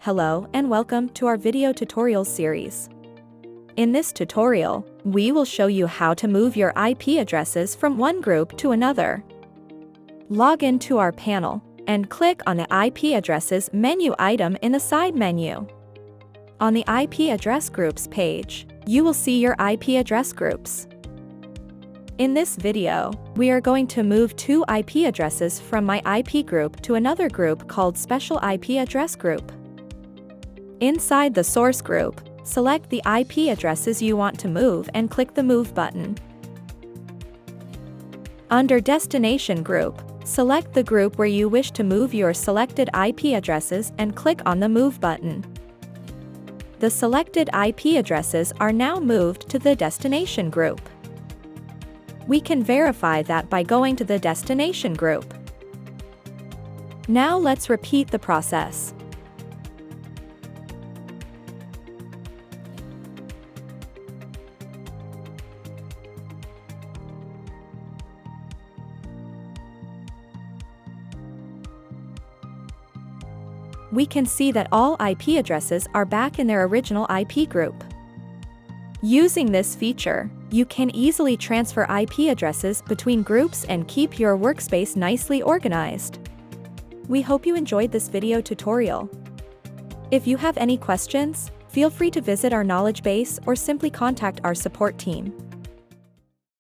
Hello and welcome to our video tutorial series. In this tutorial, we will show you how to move your IP addresses from one group to another. Log into our panel and click on the IP addresses menu item in the side menu. On the IP address groups page, you will see your IP address groups. In this video, we are going to move two IP addresses from my IP group to another group called Special IP Address Group. Inside the source group, select the IP addresses you want to move and click the Move button. Under Destination Group, select the group where you wish to move your selected IP addresses and click on the Move button. The selected IP addresses are now moved to the Destination Group. We can verify that by going to the Destination Group. Now let's repeat the process. We can see that all IP addresses are back in their original IP group. Using this feature, you can easily transfer IP addresses between groups and keep your workspace nicely organized. We hope you enjoyed this video tutorial. If you have any questions, feel free to visit our knowledge base or simply contact our support team.